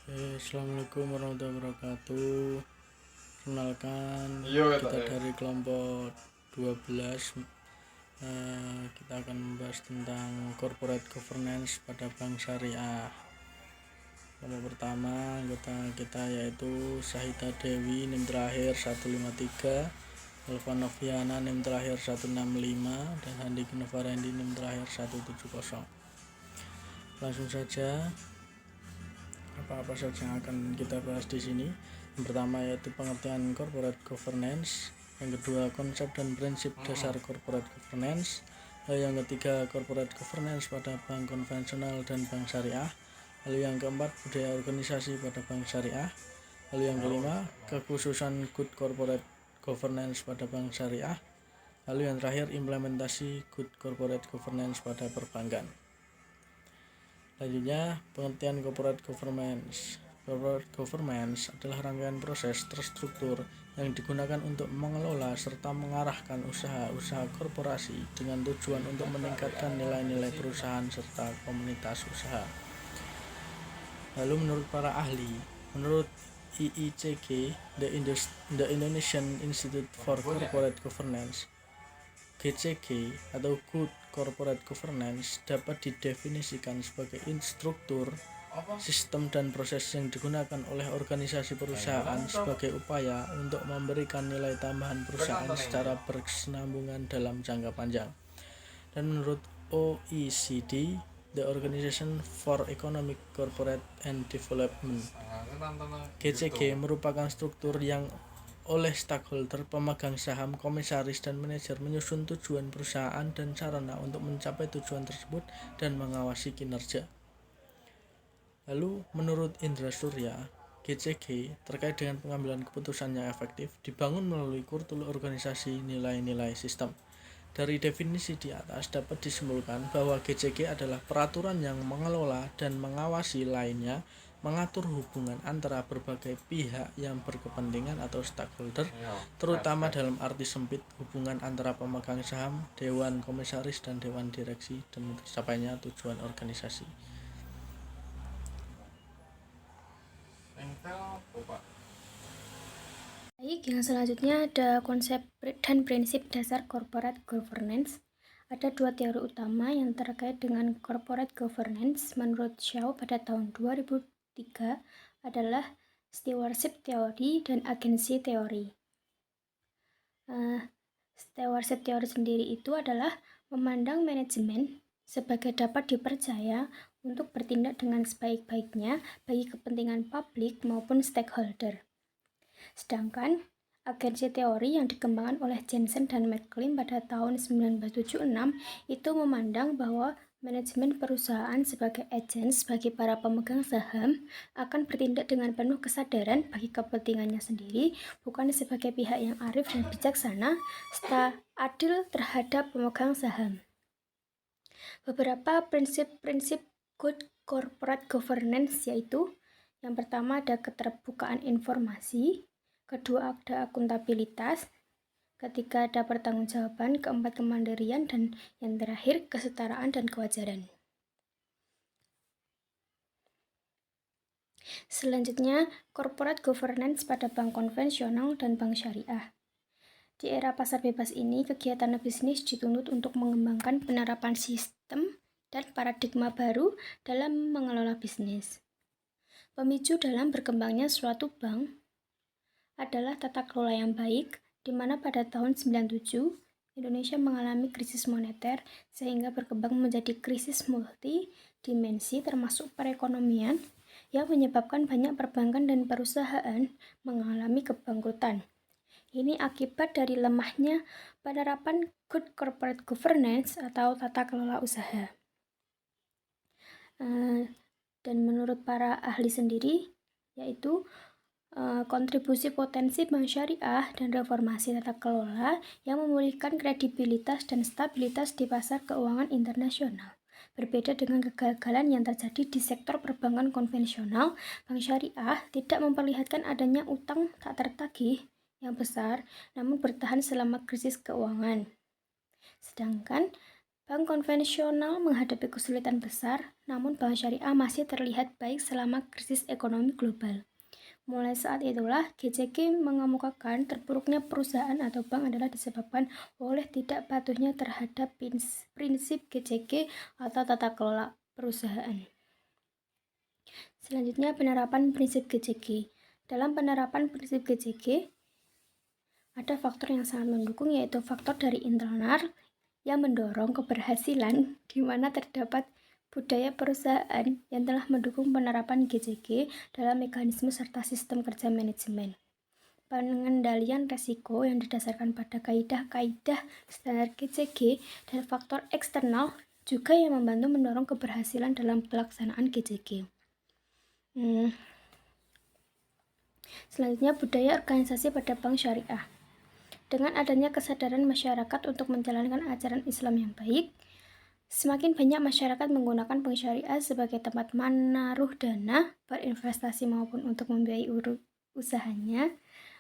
Assalamualaikum warahmatullahi wabarakatuh. Kenalkan, kita dari kelompok 12. Kita akan membahas tentang corporate governance pada bank syariah. Kelompok pertama anggota kita yaitu Sahida Dewi, NIM terakhir 153, Elva Noviana, NIM terakhir 165, dan Handi Novarendi, NIM terakhir 170. Langsung saja, apa saja yang akan kita bahas di sini. Yang pertama yaitu pengertian corporate governance, yang kedua konsep dan prinsip dasar corporate governance, lalu yang ketiga corporate governance pada bank konvensional dan bank syariah, lalu yang keempat budaya organisasi pada bank syariah, lalu yang kelima kekhususan good corporate governance pada bank syariah, lalu yang terakhir implementasi good corporate governance pada perbankan. Selanjutnya, pengertian corporate governance. Corporate governance adalah rangkaian proses terstruktur yang digunakan untuk mengelola serta mengarahkan usaha-usaha korporasi dengan tujuan untuk meningkatkan nilai-nilai perusahaan serta komunitas usaha. Lalu menurut para ahli, menurut IICG, The Indonesian Institute for Corporate Governance, GCG atau Good Corporate Governance dapat didefinisikan sebagai instruktur, sistem dan proses yang digunakan oleh organisasi perusahaan sebagai upaya untuk memberikan nilai tambahan perusahaan secara berkesinambungan dalam jangka panjang. Dan menurut OECD, The Organization for Economic, Corporate and Development, GCG merupakan struktur yang oleh stakeholder, pemegang saham, komisaris, dan manajer menyusun tujuan perusahaan dan sarana untuk mencapai tujuan tersebut dan mengawasi kinerja. Lalu menurut Indra Surya, GCG terkait dengan pengambilan keputusan yang efektif dibangun melalui kultur organisasi, nilai-nilai sistem. Dari definisi di atas dapat disimpulkan bahwa GCG adalah peraturan yang mengelola dan mengawasi lainnya, mengatur hubungan antara berbagai pihak yang berkepentingan atau stakeholder, terutama dalam arti sempit hubungan antara pemegang saham, dewan komisaris, dan dewan direksi demi tercapainya tujuan organisasi. Baik, yang selanjutnya ada konsep dan prinsip dasar corporate governance. Ada dua teori utama yang terkait dengan corporate governance menurut Shaw pada tahun 2003 adalah stewardship theory dan agency theory. Stewardship theory sendiri itu adalah memandang manajemen sebagai dapat dipercaya untuk bertindak dengan sebaik-baiknya bagi kepentingan publik maupun stakeholder. Sedangkan agensi teori yang dikembangkan oleh Jensen dan McLean pada tahun 1976 itu memandang bahwa manajemen perusahaan sebagai agents bagi para pemegang saham akan bertindak dengan penuh kesadaran bagi kepentingannya sendiri, bukan sebagai pihak yang arif dan bijaksana serta adil terhadap pemegang saham. Beberapa prinsip-prinsip good corporate governance yaitu yang pertama ada keterbukaan informasi, kedua ada akuntabilitas, ketiga ada pertanggungjawaban, keempat kemandirian, dan yang terakhir kesetaraan dan kewajaran. Selanjutnya, corporate governance pada bank konvensional dan bank syariah. Di era pasar bebas ini, kegiatan bisnis dituntut untuk mengembangkan penerapan sistem dan paradigma baru dalam mengelola bisnis. Pemicu dalam berkembangnya suatu bank adalah tata kelola yang baik, di mana pada tahun 97 Indonesia mengalami krisis moneter sehingga berkembang menjadi krisis multidimensi termasuk perekonomian yang menyebabkan banyak perbankan dan perusahaan mengalami kebangkrutan. Ini akibat dari lemahnya penerapan good corporate governance atau tata kelola usaha. Dan menurut para ahli sendiri yaitu kontribusi potensi bank syariah dan reformasi tata kelola yang memulihkan kredibilitas dan stabilitas di pasar keuangan internasional. Berbeda dengan kegagalan yang terjadi di sektor perbankan konvensional, bank syariah tidak memperlihatkan adanya utang tak tertagih yang besar, namun bertahan selama krisis keuangan. Sedangkan Bank konvensional menghadapi kesulitan besar, namun bank syariah masih terlihat baik selama krisis ekonomi global. Mulai saat itulah, GCG mengemukakan terpuruknya perusahaan atau bank adalah disebabkan oleh tidak patuhnya terhadap prinsip GCG atau tata kelola perusahaan. Selanjutnya, penerapan prinsip GCG. Dalam penerapan prinsip GCG, ada faktor yang sangat mendukung, yaitu faktor dari internal yang mendorong keberhasilan, di mana terdapat budaya perusahaan yang telah mendukung penerapan GCG dalam mekanisme serta sistem kerja manajemen. Pengendalian resiko yang didasarkan pada kaidah-kaidah standar GCG dan faktor eksternal juga yang membantu mendorong keberhasilan dalam pelaksanaan GCG. Selanjutnya, budaya organisasi pada bank syariah. Dengan adanya kesadaran masyarakat untuk menjalankan ajaran Islam yang baik, semakin banyak masyarakat menggunakan bank syariah sebagai tempat menaruh dana, berinvestasi maupun untuk membiayai usahanya.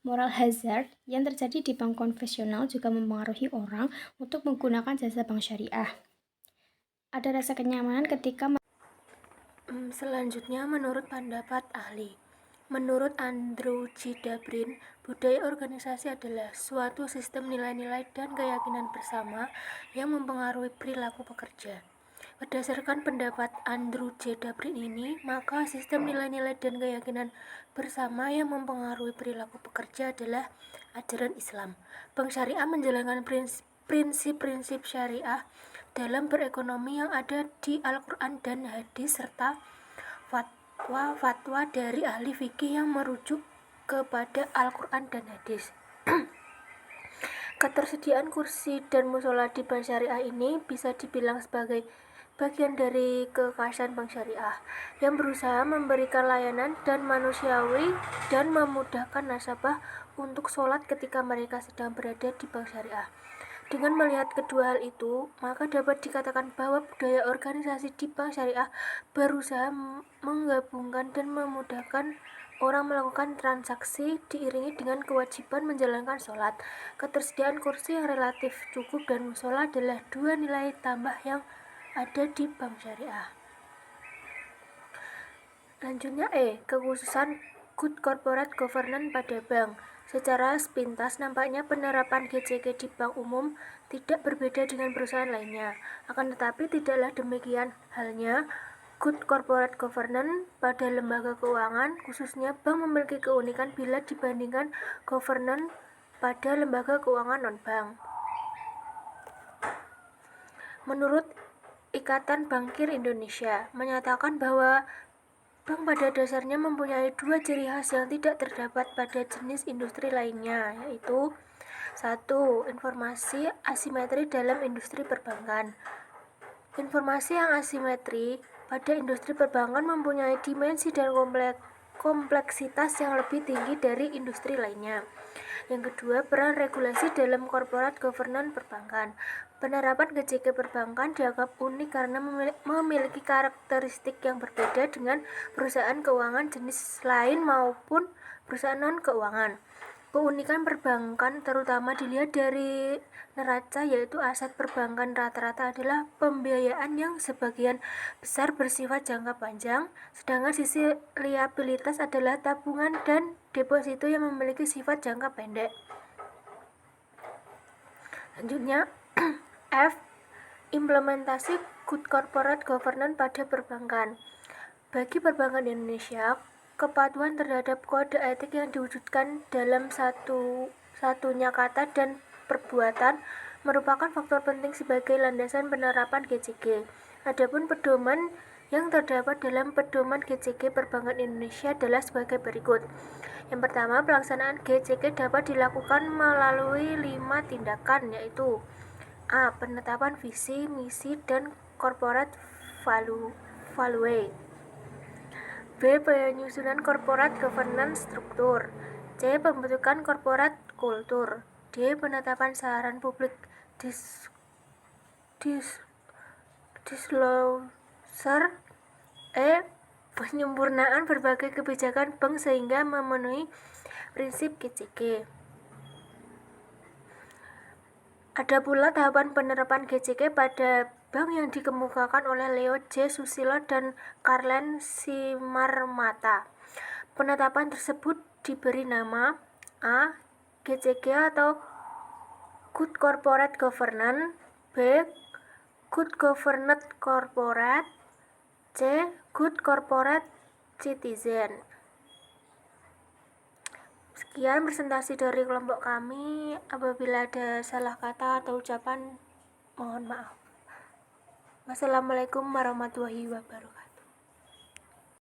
Moral hazard yang terjadi di bank konvensional juga mempengaruhi orang untuk menggunakan jasa bank syariah. Ada rasa kenyamanan ketika Selanjutnya, menurut pendapat ahli, menurut Andrew G. Dabrin, budaya organisasi adalah suatu sistem nilai-nilai dan keyakinan bersama yang mempengaruhi perilaku pekerja. Berdasarkan pendapat Andrew J. Dabrin ini, maka sistem nilai-nilai dan keyakinan bersama yang mempengaruhi perilaku pekerja adalah ajaran Islam. Bank syariah menjalankan prinsip-prinsip syariah dalam berekonomi yang ada di Al-Quran dan hadis serta fatwa-fatwa dari ahli fikih yang merujuk kepada Al-Quran dan hadis. Ketersediaan kursi dan musola di bank syariah ini bisa dibilang sebagai bagian dari kekhasan bank syariah yang berusaha memberikan layanan dan manusiawi dan memudahkan nasabah untuk sholat ketika mereka sedang berada di bank syariah. Dengan melihat kedua hal itu, maka dapat dikatakan bahwa budaya organisasi di bank syariah berusaha menggabungkan dan memudahkan orang melakukan transaksi diiringi dengan kewajiban menjalankan sholat. Ketersediaan kursi yang relatif cukup dan musola adalah dua nilai tambah yang ada di bank syariah. Selanjutnya kekhususan good corporate governance pada bank. Secara sepintas nampaknya penerapan GCG di bank umum tidak berbeda dengan perusahaan lainnya. Akan tetapi tidaklah demikian halnya good corporate governance pada lembaga keuangan, khususnya bank memiliki keunikan bila dibandingkan governance pada lembaga keuangan non-bank. Menurut Ikatan Bankir Indonesia menyatakan bahwa bank pada dasarnya mempunyai dua ciri khas yang tidak terdapat pada jenis industri lainnya, yaitu 1. Informasi asimetri dalam industri perbankan. Informasi yang asimetri pada industri perbankan mempunyai dimensi dan kompleksitas yang lebih tinggi dari industri lainnya. Yang kedua, peran regulasi dalam corporate governance perbankan. Penerapan GCG perbankan dianggap unik karena memiliki karakteristik yang berbeda dengan perusahaan keuangan jenis lain maupun perusahaan non-keuangan. Keunikan perbankan terutama dilihat dari neraca, yaitu aset perbankan rata-rata adalah pembiayaan yang sebagian besar bersifat jangka panjang, sedangkan sisi liabilitas adalah tabungan dan deposito yang memiliki sifat jangka pendek. Selanjutnya, F. Implementasi good corporate governance pada perbankan. Bagi perbankan Indonesia, kepatuhan terhadap kode etik yang diwujudkan dalam satunya kata dan perbuatan merupakan faktor penting sebagai landasan penerapan GCG. Adapun pedoman yang terdapat dalam pedoman GCG Perbankan Indonesia adalah sebagai berikut. Yang pertama, pelaksanaan GCG dapat dilakukan melalui 5 tindakan, yaitu A. Penetapan visi, misi, dan corporate value. B. Penyusunan corporate governance struktur. C. Pembentukan corporate culture. D. Penetapan saran publik disclosure. E. Penyempurnaan berbagai kebijakan bank sehingga memenuhi prinsip GCG. Ada pula tahapan penerapan GCK pada bank yang dikemukakan oleh Leo J. Susilo dan Karlen Simarmata. Penetapan tersebut diberi nama A. GCG atau Good Corporate Governance, B. Good Governance Corporate, C. Good Corporate Citizen. Sekian presentasi dari kelompok kami. Apabila ada salah kata atau ucapan, mohon maaf. Wassalamualaikum warahmatullahi wabarakatuh.